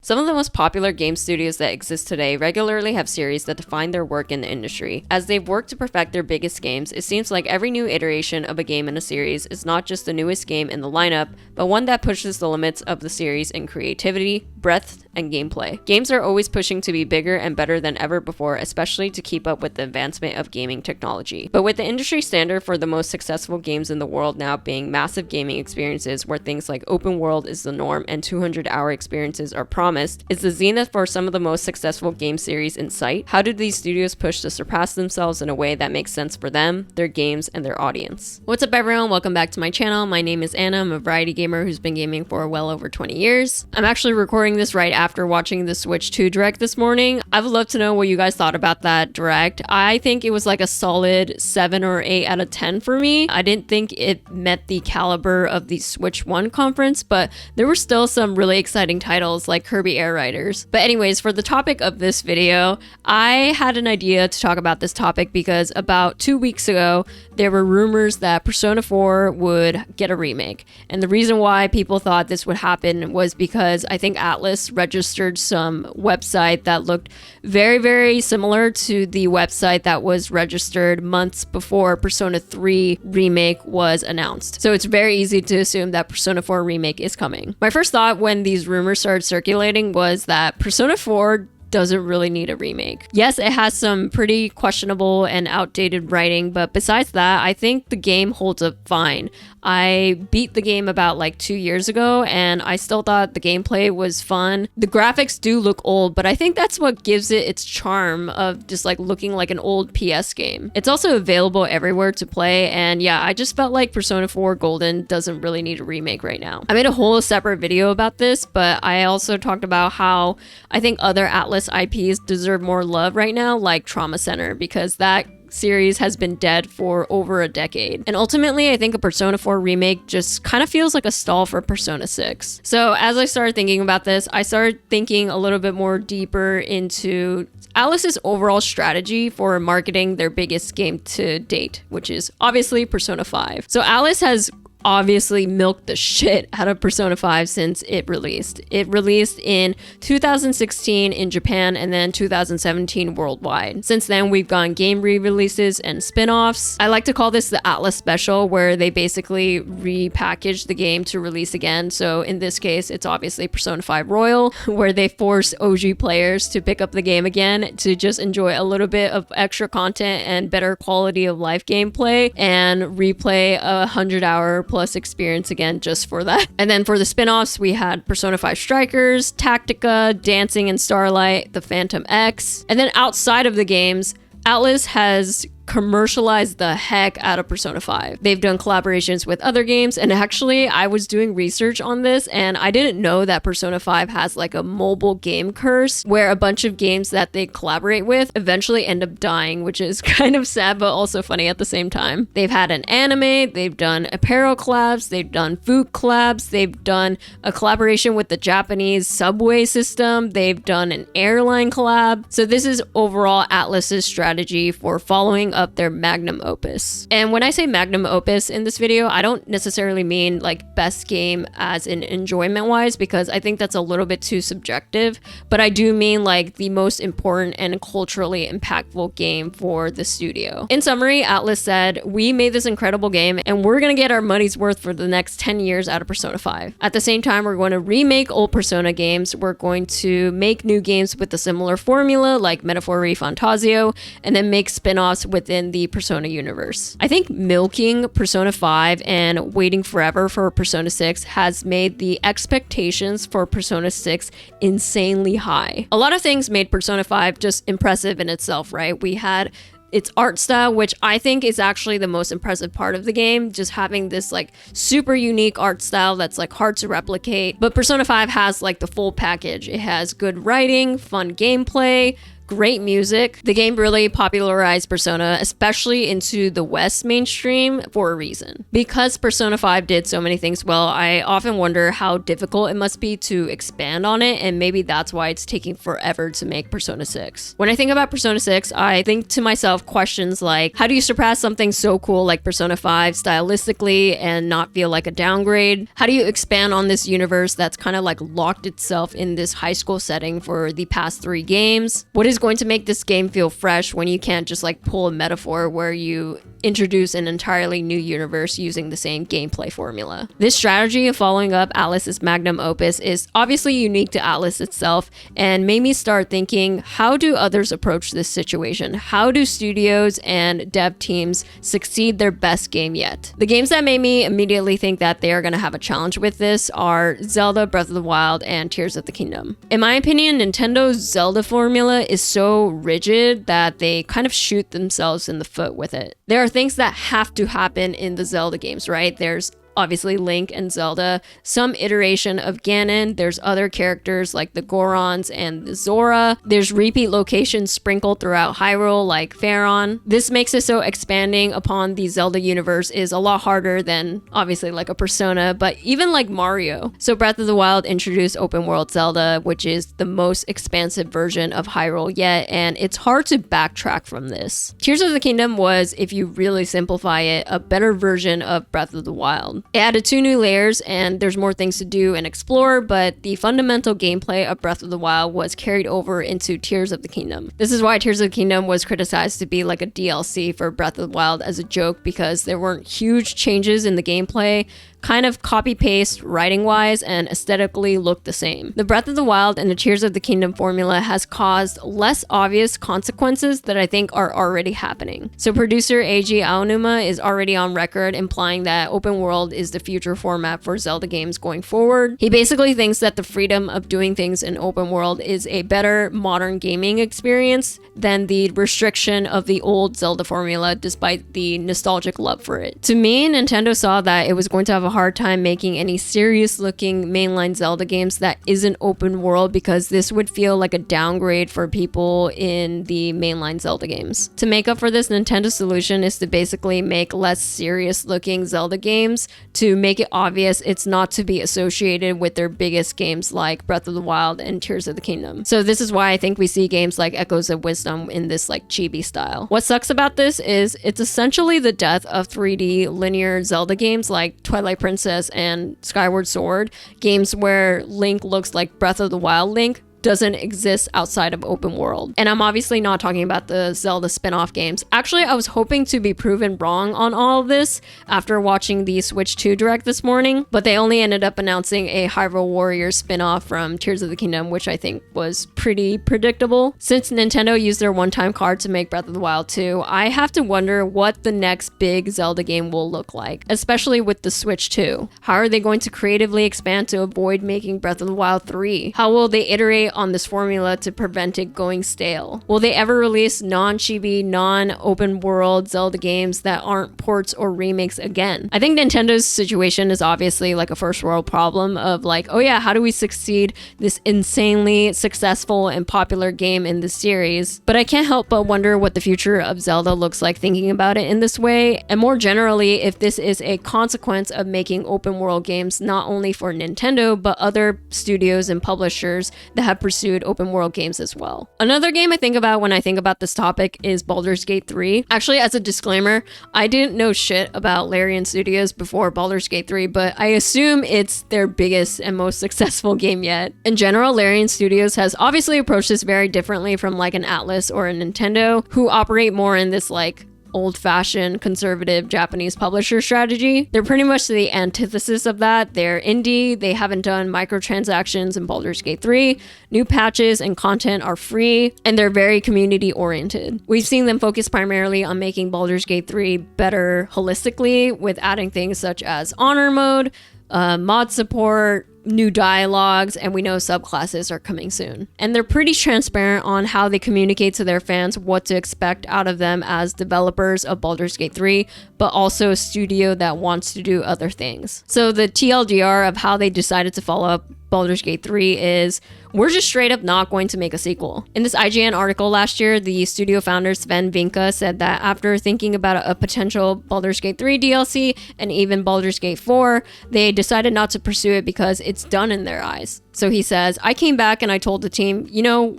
Some of the most popular game studios that exist today regularly have series that define their work in the industry. As they've worked to perfect their biggest games, it seems like every new iteration of a game in a series is not just the newest game in the lineup, but one that pushes the limits of the series in creativity, breadth, and gameplay. Games are always pushing to be bigger and better than ever before, especially to keep up with the advancement of gaming technology. But with the industry standard for the most successful games in the world now being massive gaming experiences where things like open world is the norm and 200-hour experiences are promised, is the zenith for some of the most successful game series in sight? How do these studios push to surpass themselves in a way that makes sense for them, their games, and their audience? What's up everyone, welcome back to my channel. My name is Anna, I'm a variety gamer who's been gaming for well over 20 years. I'm actually recording this right after watching the Switch 2 Direct this morning. I would love to know what you guys thought about that Direct. I think it was like a solid 7 or 8 out of 10 for me. I didn't think it met the caliber of the Switch 1 conference, but there were still some really exciting titles like Kirby Air Riders. But anyways, for the topic of this video, I had an idea to talk about this topic because about 2 weeks ago, there were rumors that Persona 4 would get a remake. And the reason why people thought this would happen was because I think Atlus registered some website that looked very, very similar to the website that was registered months before Persona 3 remake was announced. So it's very easy to assume that Persona 4 remake is coming. My first thought when these rumors started circulating was that Persona 4 doesn't really need a remake. Yes, it has some pretty questionable and outdated writing, but besides that, I think the game holds up fine. I beat the game about like 2 years ago and I still thought the gameplay was fun. The graphics do look old, but I think that's what gives it its charm of just like looking like an old PS game. It's also available everywhere to play, and yeah, I just felt like Persona 4 Golden doesn't really need a remake right now. I made a whole separate video about this, but I also talked about how I think other Atlus IPs deserve more love right now, like Trauma Center, because that series has been dead for over a decade. And ultimately, I think a Persona 4 remake just kind of feels like a stall for Persona 6. So as I started thinking about this, I started thinking a little bit more deeper into Atlus's overall strategy for marketing their biggest game to date, which is obviously Persona 5. So Atlus has obviously milked the shit out of Persona 5 since it released. It released in 2016 in Japan and then 2017 worldwide. Since then, we've gotten game re-releases and spin-offs. I like to call this the Atlus Special, where they basically repackage the game to release again. So in this case, it's obviously Persona 5 Royal, where they force OG players to pick up the game again to just enjoy a little bit of extra content and better quality of life gameplay and replay a 100-hour plus experience again just for that. And then for the spin-offs, we had Persona 5 Strikers, Tactica, Dancing in Starlight, The Phantom X. And then outside of the games, Atlus has commercialized the heck out of Persona 5. They've done collaborations with other games, and actually I was doing research on this and I didn't know that Persona 5 has like a mobile game curse where a bunch of games that they collaborate with eventually end up dying, which is kind of sad but also funny at the same time. They've had an anime, they've done apparel collabs, they've done food collabs, they've done a collaboration with the Japanese subway system, they've done an airline collab. So this is overall Atlus's strategy for following up their magnum opus. And when I say magnum opus in this video, I don't necessarily mean like best game as in enjoyment wise, because I think that's a little bit too subjective, but I do mean like the most important and culturally impactful game for the studio. In summary, Atlus said, we made this incredible game and we're gonna get our money's worth for the next 10 years out of Persona 5. At the same time, we're going to remake old Persona games, we're going to make new games with a similar formula like Metaphor Fantasio, and then make spin-offs within the Persona universe. I think milking Persona 5 and waiting forever for Persona 6 has made the expectations for Persona 6 insanely high. A lot of things made Persona 5 just impressive in itself, right? We had its art style, which I think is actually the most impressive part of the game, just having this like super unique art style that's like hard to replicate. But Persona 5 has like the full package. It has good writing, fun gameplay, great music. The game really popularized Persona, especially into the West mainstream, for a reason. Because Persona 5 did so many things well, I often wonder how difficult it must be to expand on it, and maybe that's why it's taking forever to make Persona 6. When I think about Persona 6, I think to myself questions like, how do you surpass something so cool like Persona 5 stylistically and not feel like a downgrade? How do you expand on this universe that's kind of like locked itself in this high school setting for the past 3 games? What is going to make this game feel fresh when you can't just like pull a metaphor where you introduce an entirely new universe using the same gameplay formula? This strategy of following up Atlus's magnum opus is obviously unique to Atlus itself and made me start thinking, how do others approach this situation? How do studios and dev teams succeed their best game yet? The games that made me immediately think that they are going to have a challenge with this are Zelda Breath of the Wild and Tears of the Kingdom. In my opinion, Nintendo's Zelda formula is so rigid that they kind of shoot themselves in the foot with it. There are things that have to happen in the Zelda games, right? There's obviously Link and Zelda, some iteration of Ganon, there's other characters like the Gorons and the Zora, there's repeat locations sprinkled throughout Hyrule like Faron. This makes it so expanding upon the Zelda universe is a lot harder than obviously like a Persona, but even like Mario. So Breath of the Wild introduced open world Zelda, which is the most expansive version of Hyrule yet, and it's hard to backtrack from this. Tears of the Kingdom was, if you really simplify it, a better version of Breath of the Wild. It added 2 new layers and there's more things to do and explore, but the fundamental gameplay of Breath of the Wild was carried over into Tears of the Kingdom. This is why Tears of the Kingdom was criticized to be like a DLC for Breath of the Wild as a joke, because there weren't huge changes in the gameplay, kind of copy-paste writing-wise, and aesthetically look the same. The Breath of the Wild and the Tears of the Kingdom formula has caused less obvious consequences that I think are already happening. So producer Eiji Aonuma is already on record implying that open world is the future format for Zelda games going forward. He basically thinks that the freedom of doing things in open world is a better modern gaming experience than the restriction of the old Zelda formula, despite the nostalgic love for it. To me, Nintendo saw that it was going to have a hard time making any serious looking mainline Zelda games that isn't open world, because this would feel like a downgrade for people in the mainline Zelda games. To make up for this, Nintendo's solution is to basically make less serious looking Zelda games to make it obvious it's not to be associated with their biggest games like Breath of the Wild and Tears of the Kingdom. So this is why I think we see games like Echoes of Wisdom in this like chibi style. What sucks about this is it's essentially the death of 3D linear Zelda games like Twilight Princess and Skyward Sword, games where Link looks like Breath of the Wild Link doesn't exist outside of open world. And I'm obviously not talking about the Zelda spin-off games. Actually, I was hoping to be proven wrong on all of this after watching the Switch 2 Direct this morning, but they only ended up announcing a Hyrule Warriors spin-off from Tears of the Kingdom, which I think was pretty predictable. Since Nintendo used their one-time card to make Breath of the Wild 2, I have to wonder what the next big Zelda game will look like, especially with the Switch 2. How are they going to creatively expand to avoid making Breath of the Wild 3? How will they iterate on this formula to prevent it going stale? Will they ever release non-chibi, non-open world Zelda games that aren't ports or remakes again? I think Nintendo's situation is obviously like a first world problem of like, oh yeah, how do we succeed this insanely successful and popular game in the series? But I can't help but wonder what the future of Zelda looks like thinking about it in this way, and more generally, if this is a consequence of making open world games not only for Nintendo, but other studios and publishers that have pursued open world games as well. Another game I think about when I think about this topic is Baldur's Gate 3. Actually, as a disclaimer, I didn't know shit about Larian Studios before Baldur's Gate 3, but I assume it's their biggest and most successful game yet. In general, Larian Studios has obviously approached this very differently from like an Atlus or a Nintendo, who operate more in this like old-fashioned conservative Japanese publisher strategy. They're pretty much the antithesis of that. They're indie, they haven't done microtransactions in Baldur's Gate 3, new patches and content are free, and they're very community oriented. We've seen them focus primarily on making Baldur's Gate 3 better holistically, with adding things such as honor mode, mod support, new dialogues, and we know subclasses are coming soon. And they're pretty transparent on how they communicate to their fans what to expect out of them as developers of Baldur's Gate 3, but also a studio that wants to do other things. So the TLDR of how they decided to follow up Baldur's Gate 3 is, we're just straight up not going to make a sequel. In this IGN article last year, the studio founder Sven Vinka said that after thinking about a potential Baldur's Gate 3 DLC and even Baldur's Gate 4, they decided not to pursue it because it's done in their eyes. So he says, I came back and I told the team,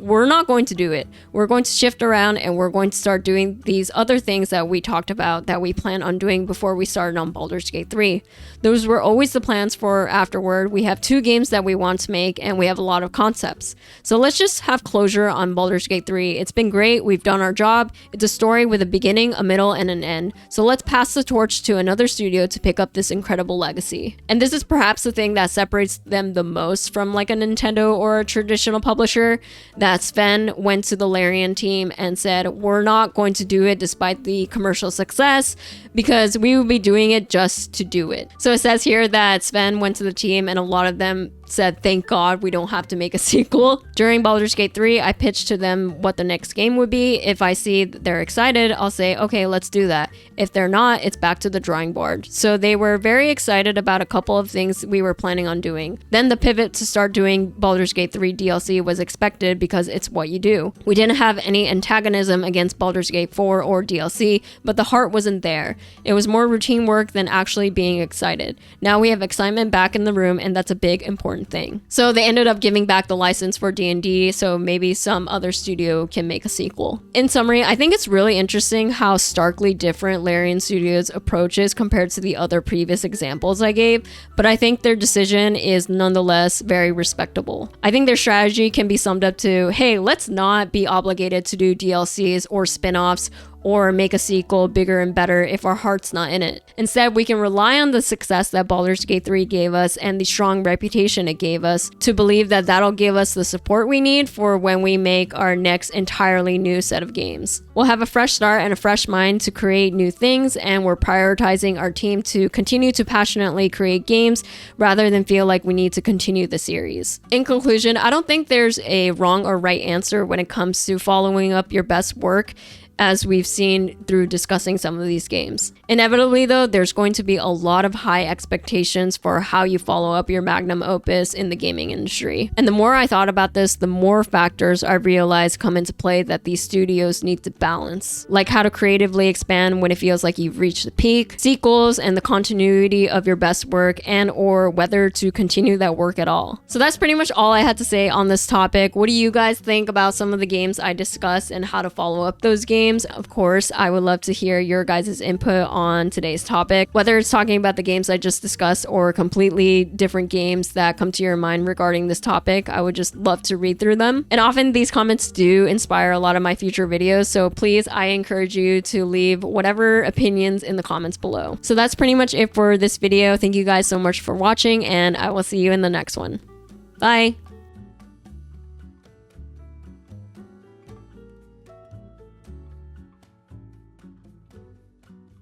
we're not going to do it. We're going to shift around and we're going to start doing these other things that we talked about that we plan on doing before we started on Baldur's Gate 3. Those were always the plans for afterward. We have 2 games that we want to make and we have a lot of concepts. So let's just have closure on Baldur's Gate 3. It's been great. We've done our job. It's a story with a beginning, a middle, and an end. So let's pass the torch to another studio to pick up this incredible legacy. And this is perhaps the thing that separates them the most from like a Nintendo or a traditional publisher, that Sven went to the Larian team and said, we're not going to do it despite the commercial success because we will be doing it just to do it. So it says here that Sven went to the team and a lot of them said, thank God we don't have to make a sequel. During Baldur's Gate 3, I pitched to them what the next game would be. If I see that they're excited, I'll say, okay, let's do that. If they're not, it's back to the drawing board. So they were very excited about a couple of things we were planning on doing. Then the pivot to start doing Baldur's Gate 3 DLC was expected because it's what you do. We didn't have any antagonism against Baldur's Gate 4 or DLC, but the heart wasn't there. It was more routine work than actually being excited. Now we have excitement back in the room, and that's a big important thing. So they ended up giving back the license for D&D, so maybe some other studio can make a sequel. In summary, I think it's really interesting how starkly different Larian Studios' approach is compared to the other previous examples I gave, but I think their decision is nonetheless very respectable. I think their strategy can be summed up to, hey, let's not be obligated to do DLCs or spin-offs or make a sequel bigger and better if our heart's not in it. Instead, we can rely on the success that Baldur's Gate 3 gave us and the strong reputation it gave us to believe that that'll give us the support we need for when we make our next entirely new set of games. We'll have a fresh start and a fresh mind to create new things, and we're prioritizing our team to continue to passionately create games rather than feel like we need to continue the series. In conclusion, I don't think there's a wrong or right answer when it comes to following up your best work, as we've seen through discussing some of these games. Inevitably though, there's going to be a lot of high expectations for how you follow up your magnum opus in the gaming industry. And the more I thought about this, the more factors I realized come into play that these studios need to balance. Like how to creatively expand when it feels like you've reached the peak, sequels and the continuity of your best work, and or whether to continue that work at all. So that's pretty much all I had to say on this topic. What do you guys think about some of the games I discussed and how to follow up those games? Of course, I would love to hear your guys' input on today's topic, whether it's talking about the games I just discussed or completely different games that come to your mind regarding this topic. I would just love to read through them. And often these comments do inspire a lot of my future videos, so please, I encourage you to leave whatever opinions in the comments below. So that's pretty much it for this video. Thank you guys so much for watching, and I will see you in the next one. Bye!